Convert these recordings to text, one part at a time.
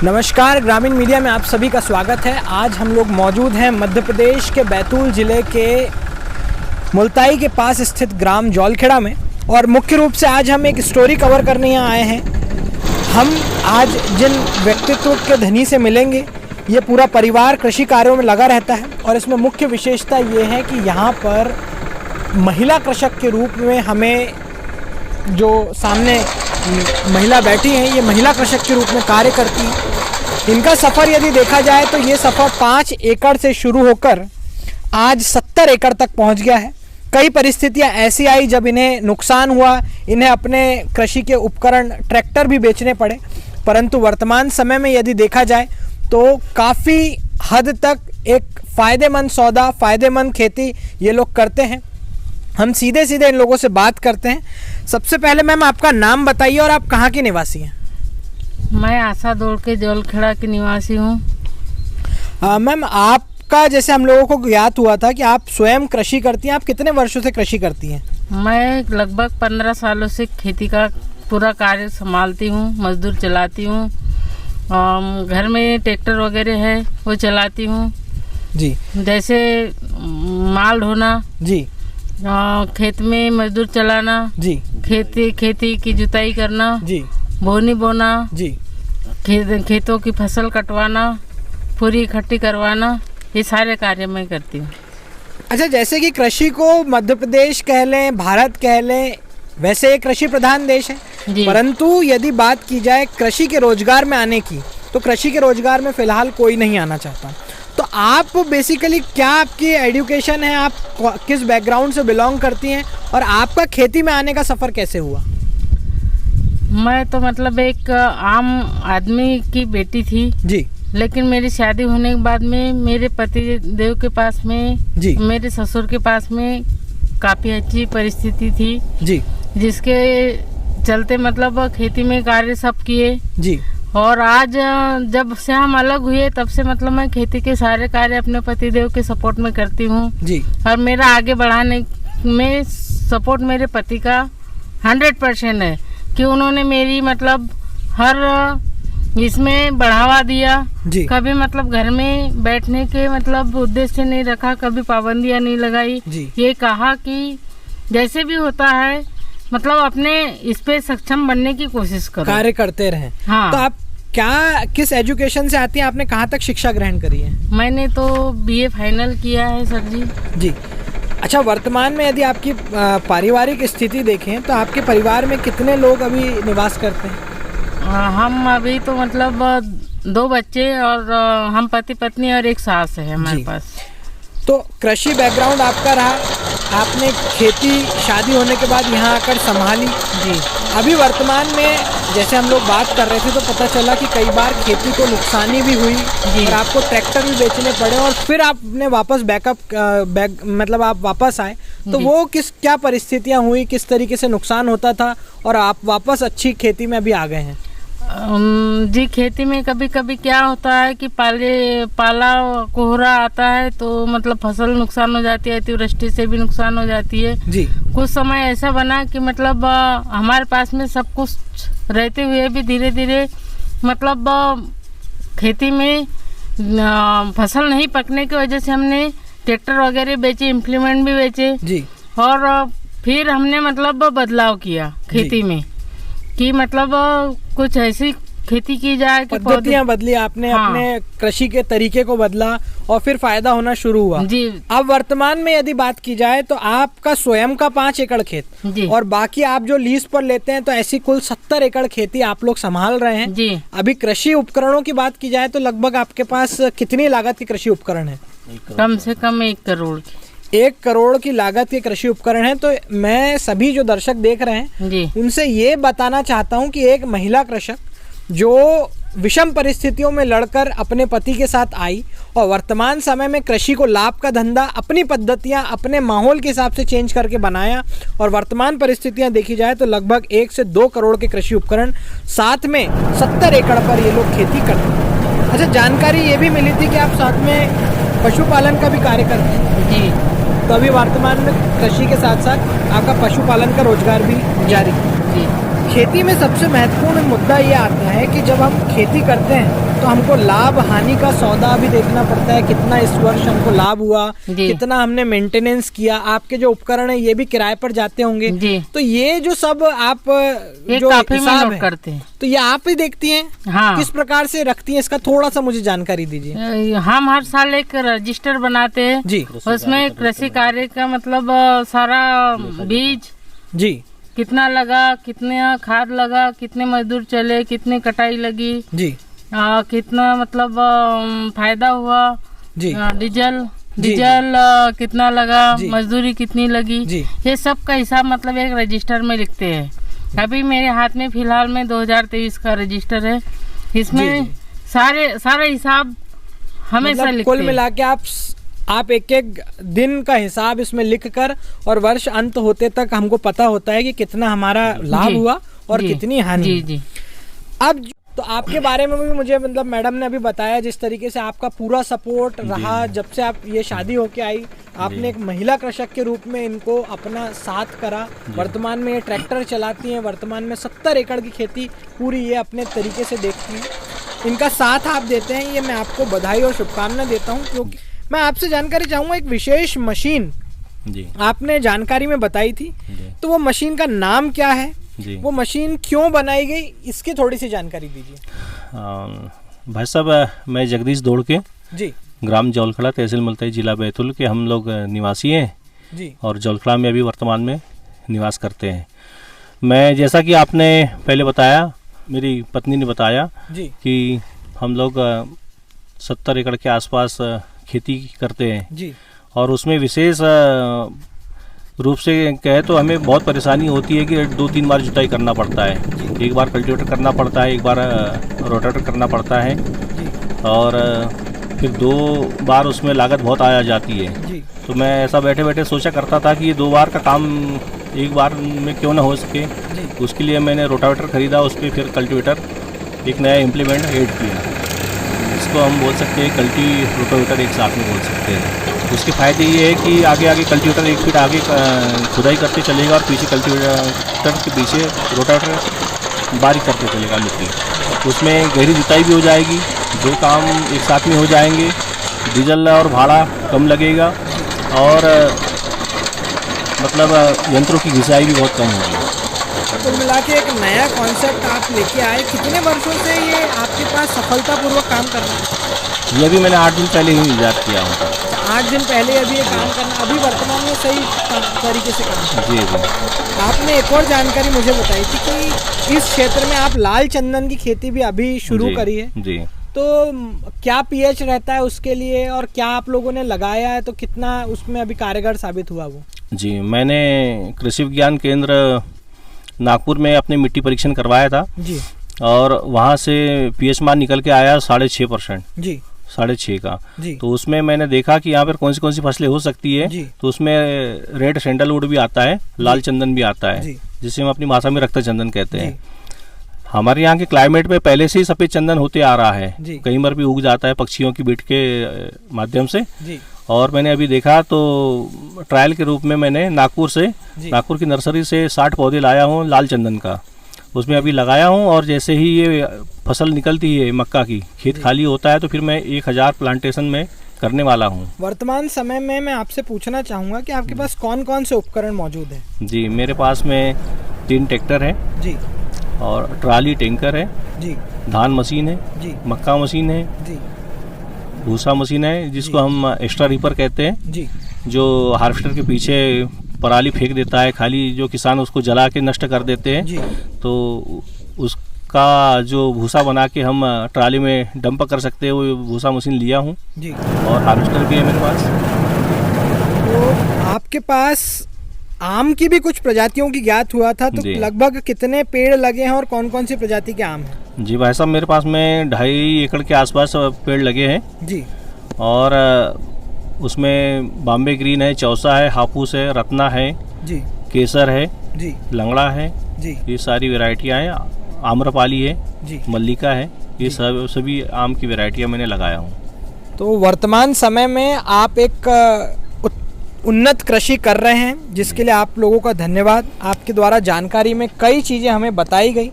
नमस्कार, ग्रामीण मीडिया में आप सभी का स्वागत है। आज हम लोग मौजूद हैं मध्य प्रदेश के बैतूल ज़िले के मुल्ताई के पास स्थित ग्राम जौलखेड़ा में, और मुख्य रूप से आज हम एक स्टोरी कवर करने यहाँ आए हैं। हम आज जिन व्यक्तित्व के धनी से मिलेंगे, ये पूरा परिवार कृषि कार्यों में लगा रहता है और इसमें मुख्य विशेषता ये है कि यहाँ पर महिला कृषक के रूप में हमें जो सामने महिला बैठी हैं, ये महिला कृषक के रूप में कार्य करती हैं। इनका सफ़र यदि देखा जाए तो ये सफ़र 5 एकड़ से शुरू होकर आज 70 एकड़ तक पहुंच गया है। कई परिस्थितियां ऐसी आई जब इन्हें नुकसान हुआ, इन्हें अपने कृषि के उपकरण ट्रैक्टर भी बेचने पड़े, परंतु वर्तमान समय में यदि देखा जाए तो काफ़ी हद तक एक फ़ायदेमंद सौदा, फ़ायदेमंद खेती ये लोग करते हैं। हम सीधे सीधे इन लोगों से बात करते हैं। सबसे पहले मैम, आपका नाम बताइए और आप कहाँ के निवासी हैं? मैं आशा दौड़ के जौलखेड़ा की निवासी हूँ। मैम, आपका जैसे हम लोगों को ज्ञात हुआ था कि आप स्वयं कृषि करती हैं। आप कितने वर्षों से कृषि करती हैं? मैं लगभग 15 सालों से खेती का पूरा कार्य संभालती हूँ, मजदूर चलाती हूँ। घर में ट्रैक्टर वगैरह है वो चलाती हूँ जी। जैसे माल ढोना जी। खेत में मजदूर चलाना जी। खेती की जुताई करना जी। बोनी बोना जी। खेतों की फसल कटवाना, पूरी इकट्ठी करवाना, ये सारे कार्य मैं करती हूँ। अच्छा, जैसे कि कृषि को मध्य प्रदेश कह लें, भारत कह लें, वैसे एक कृषि प्रधान देश है, परंतु यदि बात की जाए कृषि के रोजगार में आने की, तो कृषि के रोजगार में फ़िलहाल कोई नहीं आना चाहता। तो आप बेसिकली क्या आपकी एजुकेशन है, आप किस बैकग्राउंड से बिलोंग करती हैं, और आपका खेती में आने का सफ़र कैसे हुआ? मैं तो मतलब एक आम आदमी की बेटी थी जी, लेकिन मेरी शादी होने के बाद में मेरे पति देव के पास में जी, मेरे ससुर के पास में काफ़ी अच्छी परिस्थिति थी जी, जिसके चलते मतलब खेती में कार्य सब किए जी। और आज जब से हम अलग हुए तब से मतलब मैं खेती के सारे कार्य अपने पति देव के सपोर्ट में करती हूँ जी। और मेरा आगे बढ़ाने में सपोर्ट मेरे पति का 100% है कि उन्होंने मेरी मतलब हर इसमें बढ़ावा दिया जी। कभी मतलब घर में बैठने के मतलब उद्देश्य नहीं रखा, कभी पाबंदियां नहीं लगाई जी। ये कहा कि जैसे भी होता है मतलब अपने इस पे सक्षम बनने की कोशिश करो, कार्य करते रहें। हाँ। तो आप किस एजुकेशन से आती हैं? आपने कहाँ तक शिक्षा ग्रहण करी है? मैंने तो BA फाइनल किया है सर जी। जी। अच्छा, वर्तमान में यदि आपकी पारिवारिक स्थिति देखें तो आपके परिवार में कितने लोग अभी निवास करते हैं? हम अभी तो मतलब 2 बच्चे और हम पति पत्नी और एक सास है हमारे पास। तो कृषि बैकग्राउंड आपका रहा, आपने खेती शादी होने के बाद यहाँ आकर संभाली जी। अभी वर्तमान में जैसे हम लोग बात कर रहे थे तो पता चला कि कई बार खेती को नुकसानी भी हुई जी। और आपको ट्रैक्टर भी बेचने पड़े और फिर आपने वापस मतलब आप वापस आए, तो वो क्या परिस्थितियाँ हुई, किस तरीके से नुकसान होता था और आप वापस अच्छी खेती में अभी आ गए हैं? जी, खेती में कभी कभी क्या होता है कि पाला कोहरा आता है तो मतलब फसल नुकसान हो जाती है, अतिवृष्टि से भी नुकसान हो जाती है जी। कुछ समय ऐसा बना कि मतलब हमारे पास में सब कुछ रहते हुए भी धीरे धीरे मतलब खेती में फसल नहीं पकने की वजह से हमने ट्रैक्टर वगैरह बेचे, इम्प्लीमेंट भी बेचे जी। और फिर हमने मतलब बदलाव किया खेती में कि मतलब कुछ ऐसी खेती की जाए कि पद्धतियाँ बदली आपने। हाँ। अपने कृषि के तरीके को बदला और फिर फायदा होना शुरू हुआ जी। अब वर्तमान में यदि बात की जाए तो आपका स्वयं का 5 एकड़ खेत जी। और बाकी आप जो लीज पर लेते हैं, तो ऐसी कुल 70 एकड़ खेती आप लोग संभाल रहे हैं जी। अभी कृषि उपकरणों की बात की जाए तो लगभग आपके पास कितनी लागत के कृषि उपकरण है? कम से कम 1 करोड़ की। 1 करोड़ की लागत के कृषि उपकरण हैं। तो मैं सभी जो दर्शक देख रहे हैं उनसे ये बताना चाहता हूँ कि एक महिला कृषक जो विषम परिस्थितियों में लड़कर अपने पति के साथ आई और वर्तमान समय में कृषि को लाभ का धंधा, अपनी पद्धतियाँ अपने माहौल के हिसाब से चेंज करके बनाया, और वर्तमान परिस्थितियाँ देखी जाए तो लगभग 1 से 2 करोड़ के कृषि उपकरण, साथ में 70 एकड़ पर ये लोग खेती करते हैं। अच्छा, जानकारी ये भी मिली थी कि आप साथ में पशुपालन का भी कार्य करते हैं जी। तो अभी वर्तमान में कृषि के साथ साथ आपका पशुपालन का रोजगार भी जारी है जी। खेती में सबसे महत्वपूर्ण मुद्दा ये आता है कि जब हम खेती करते हैं तो हमको लाभ हानि का सौदा भी देखना पड़ता है, कितना इस वर्ष हमको लाभ हुआ, कितना हमने मेंटेनेंस किया। आपके जो उपकरण है ये भी किराए पर जाते होंगे जी। तो ये जो सब आप जो हिसाब करते हैं तो ये आप ही देखती हैं? हाँ। किस प्रकार से रखती हैं, इसका थोड़ा सा मुझे जानकारी दीजिए। हम हर साल एक रजिस्टर बनाते हैं जी, उसमें कृषि कार्य का मतलब सारा बीज जी, कितना लगा, कितना खाद लगा, कितने मजदूर चले, कितनी कटाई लगी जी, कितना मतलब फायदा हुआ जी, डीजल कितना लगा, मजदूरी कितनी लगी, ये सब का हिसाब मतलब एक रजिस्टर में लिखते हैं। अभी मेरे हाथ में फिलहाल में 2023 का रजिस्टर है, इसमें सारा हिसाब हमेशा मतलब लिखते हैं। कुल मिला के आप एक एक दिन का हिसाब इसमें लिखकर और वर्ष अंत होते तक हमको पता होता है कि कितना हमारा लाभ हुआ और कितनी हानि जी जी। अब तो आपके बारे में भी मुझे मतलब मैडम ने अभी बताया जिस तरीके से आपका पूरा सपोर्ट रहा जब से आप ये शादी होके आई, आपने एक महिला कृषक के रूप में इनको अपना साथ करा। वर्तमान में ये ट्रैक्टर चलाती हैं, वर्तमान में 70 एकड़ की खेती पूरी ये अपने तरीके से देखती हैं, इनका साथ आप देते हैं, ये मैं आपको बधाई और शुभकामना देता हूँ। क्योंकि मैं आपसे जानकारी चाहूँगा, एक विशेष मशीन जी आपने जानकारी में बताई थी, तो वो मशीन का नाम क्या है, वो मशीन क्यों बनाई गई, इसकी थोड़ी सी जानकारी दीजिए। भाई साहब, मैं जगदीश दौड़के जी, ग्राम जौलखड़ा, तहसील मुल्ताई, जिला बैतूल के हम लोग निवासी हैं जी, और जौलखड़ा में अभी वर्तमान में निवास करते हैं। मैं जैसा कि आपने पहले बताया, मेरी पत्नी ने बताया जी कि हम लोग 70 एकड़ के आसपास खेती करते हैं जी, और उसमें विशेष रूप से कहे तो हमें बहुत परेशानी होती है कि 2-3 बार जुताई करना पड़ता है। एक बार कल्टीवेटर करना पड़ता है, एक बार रोटेटर करना पड़ता है, और फिर 2 बार उसमें लागत बहुत आ जाती है। तो मैं ऐसा बैठे बैठे सोचा करता था कि ये 2 बार का काम एक बार में क्यों ना हो सके। उसके लिए मैंने रोटावेटर खरीदा, उस पर फिर कल्टीवेटर एक नया इम्प्लीमेंट ऐड किया। इसको हम बोल सकते हैं कल्टी रोटावेटर एक साथ में बोल सकते हैं। उसके फ़ायदे ये है कि आगे कल्टीवेटर 1 फीट आगे खुदाई करते चलेगा और पीछे कल्टीवेटर के पीछे रोटावेटर बारीक करते चलेगा मिट्टी। उसमें गहरी जुताई भी हो जाएगी, 2 काम एक साथ में हो जाएंगे, डीजल और भाड़ा कम लगेगा, और मतलब यंत्रों की घिसाई भी बहुत कम होगी। कुल मिला के एक नया कॉन्सेप्ट आप लेके आए। कितने वर्षों से ये आपके पास सफलतापूर्वक काम कर रहा है? ये भी मैंने 8 दिन पहले ही ईजाद किया हूँ। 8 दिन पहले अभी ये काम करना, अभी वर्तमान में सही तरीके से काम जी जी। आपने एक और जानकारी मुझे बताई थी कि इस क्षेत्र में आप लाल चंदन की खेती भी अभी शुरू करी है जी। तो क्या पीएच रहता है उसके लिए, और क्या आप लोगों ने लगाया है, तो कितना उसमें अभी कारगर साबित हुआ वो? जी, मैंने कृषि विज्ञान केंद्र नागपुर में अपने मिट्टी परीक्षण करवाया था जी, और वहाँ से पीएच मान निकल के आया 6.5% जी, 6.5 का जी। तो उसमें मैंने देखा कि यहाँ पर कौन सी फसलें हो सकती है। तो उसमें रेड सैंडलवुड भी आता है, लाल चंदन भी आता है, जिसे हम अपनी भाषा में रक्त चंदन कहते हैं। हमारे यहाँ के क्लाइमेट में पहले से ही सफ़ेद चंदन होते आ रहा है, कहीं पर भी उग जाता है पक्षियों की बीट के माध्यम से। और मैंने अभी देखा तो ट्रायल के रूप में मैंने नागपुर की नर्सरी से 60 पौधे लाया हूँ लाल चंदन का, उसमें अभी लगाया हूँ। और जैसे ही ये फसल निकलती है मक्का की, खेत खाली होता है, तो फिर मैं 1000 प्लांटेशन में करने वाला हूँ। वर्तमान समय में मैं आपसे पूछना चाहूँगा कि आपके पास कौन कौन से उपकरण मौजूद हैं? जी, मेरे पास में 3 ट्रैक्टर है जी, और ट्राली टैंकर है जी, धान मशीन है जी, मक्का मशीन है जी, भूसा मशीन है जिसको हम एक्स्ट्रा रीपर कहते हैं जी, जो हार्वेस्टर के पीछे पराली फेंक देता है, खाली जो किसान उसको जला के नष्ट कर देते हैं जी। तो उसका जो भूसा बना के हम ट्राली में डंप कर सकते हैं, वो भूसा मशीन लिया हूँ जी, और हार्वेस्टर भी है मेरे पास। तो आपके पास आम की भी कुछ प्रजातियों की ज्ञात हुआ था, तो लगभग कितने पेड़ लगे हैं और कौन कौन सी प्रजाति के आम हैं? जी भाई साहब, मेरे पास में 2.5 एकड़ के आसपास पेड़ लगे हैं जी, और उसमें बॉम्बे ग्रीन है, चौसा है, हापूस है, रत्ना है जी, केसर है जी, लंगड़ा है जी, ये सारी वैरायटियाँ हैं, आम्रपाली है जी, मल्लिका है, ये सभी आम की वैरायटियाँ मैंने लगाया हूँ। तो वर्तमान समय में आप एक उन्नत कृषि कर रहे हैं, जिसके लिए आप लोगों का धन्यवाद। आपके द्वारा जानकारी में कई चीज़ें हमें बताई गई,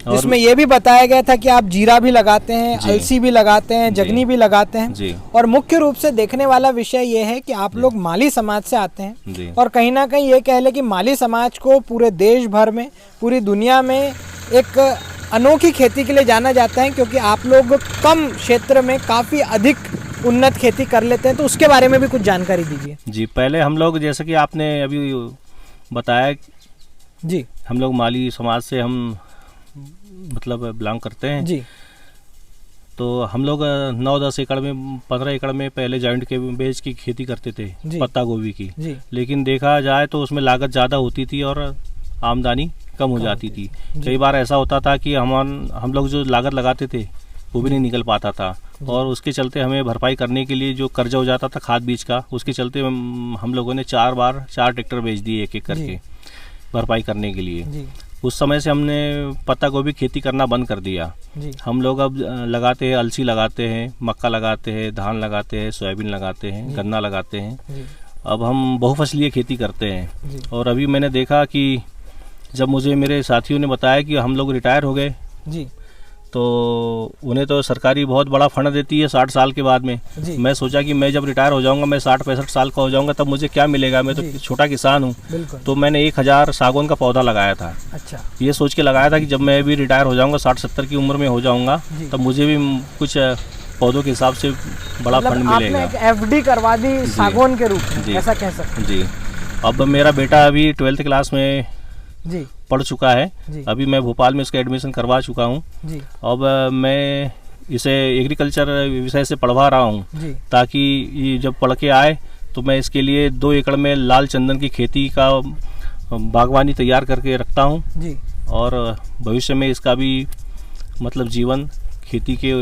जिसमें ये भी बताया गया था कि आप जीरा भी लगाते हैं, अलसी भी लगाते हैं, जगनी भी लगाते हैं। और मुख्य रूप से देखने वाला विषय ये है कि आप लोग माली समाज से आते हैं और कहीं ना कहीं ये कह ले कि माली समाज को पूरे देश भर में, पूरी दुनिया में एक अनोखी खेती के लिए जाना जाता है, क्योंकि आप लोग कम क्षेत्र में काफ़ी अधिक उन्नत खेती कर लेते हैं। तो उसके बारे में भी कुछ जानकारी दीजिए। जी, पहले हम लोग, जैसे कि आपने अभी बताया जी, हम लोग माली समाज से हम मतलब बिलोंग करते हैं जी। तो हम लोग 9-10 एकड़ में, 15 एकड़ में पहले जॉइंट के बेज की खेती करते थे, पत्ता गोभी की जी। लेकिन देखा जाए तो उसमें लागत ज़्यादा होती थी और आमदनी कम हो जाती थी। कई बार ऐसा होता था कि हम लोग जो लागत लगाते थे वो भी नहीं निकल पाता था, और उसके चलते हमें भरपाई करने के लिए जो कर्जा हो जाता था खाद बीज का, उसके चलते हम लोगों ने 4 ट्रैक्टर बेच दिए एक एक करके भरपाई करने के लिए। उस समय से हमने पत्ता गोभी खेती करना बंद कर दिया। हम लोग अब लगाते हैं, अलसी लगाते हैं, मक्का लगाते हैं, धान लगाते हैं, सोयाबीन लगाते हैं, गन्ना लगाते हैं। अब हम बहुफसलीय खेती करते हैं। और अभी मैंने देखा कि जब मुझे मेरे साथियों ने बताया कि हम लोग रिटायर हो गए जी, तो उन्हें तो सरकारी बहुत बड़ा फंड देती है 60 साल के बाद में। मैं सोचा कि मैं जब रिटायर हो जाऊंगा, मैं 60-65 साल का हो जाऊंगा, तब मुझे क्या मिलेगा, मैं तो छोटा किसान हूँ। तो मैंने 1000 सागौन का पौधा लगाया था। अच्छा। ये सोच के लगाया था कि जब मैं भी रिटायर हो जाऊंगा, 60-70 की उम्र में हो जाऊंगा, तब मुझे भी कुछ पौधों के हिसाब से बड़ा फंड मिलेगा। आपने एक FD करवा दी सागौन के रूप में, ऐसा कह सकते हैं। जी। अब मेरा बेटा अभी 12th क्लास में जी पढ़ चुका है। अभी मैं भोपाल में इसका एडमिशन करवा चुका हूँ। अब मैं इसे एग्रीकल्चर विषय से पढ़वा रहा हूँ, ताकि ये जब पढ़ के आए तो मैं इसके लिए 2 एकड़ में लाल चंदन की खेती का बागवानी तैयार करके रखता हूँ, और भविष्य में इसका भी मतलब जीवन खेती के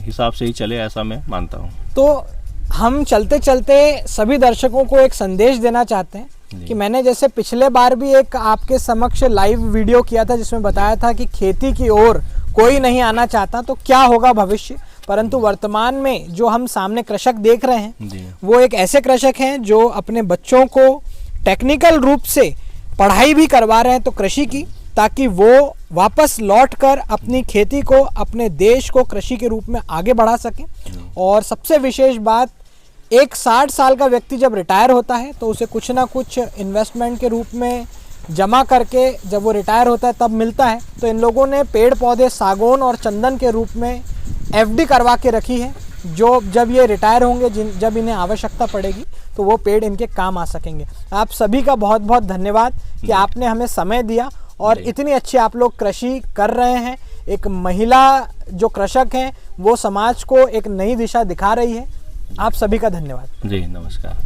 हिसाब से ही चले, ऐसा मैं मानता हूँ। तो हम चलते चलते सभी दर्शकों को एक संदेश देना चाहते हैं कि मैंने जैसे पिछले बार भी एक आपके समक्ष लाइव वीडियो किया था जिसमें बताया था कि खेती की ओर कोई नहीं आना चाहता तो क्या होगा भविष्य, परंतु वर्तमान में जो हम सामने कृषक देख रहे हैं वो एक ऐसे कृषक हैं जो अपने बच्चों को टेक्निकल रूप से पढ़ाई भी करवा रहे हैं तो कृषि की, ताकि वो वापस लौटकर अपनी खेती को, अपने देश को कृषि के रूप में आगे बढ़ा सकें। और सबसे विशेष बात, एक 60 साल का व्यक्ति जब रिटायर होता है तो उसे कुछ ना कुछ इन्वेस्टमेंट के रूप में जमा करके जब वो रिटायर होता है तब मिलता है। तो इन लोगों ने पेड़ पौधे सागौन और चंदन के रूप में FD करवा के रखी है, जो जब ये रिटायर होंगे, जब इन्हें आवश्यकता पड़ेगी तो वो पेड़ इनके काम आ सकेंगे। आप सभी का बहुत बहुत धन्यवाद कि आपने हमें समय दिया और इतनी अच्छी आप लोग कृषि कर रहे हैं। एक महिला जो कृषक हैं वो समाज को एक नई दिशा दिखा रही है। आप सभी का धन्यवाद। जी, नमस्कार।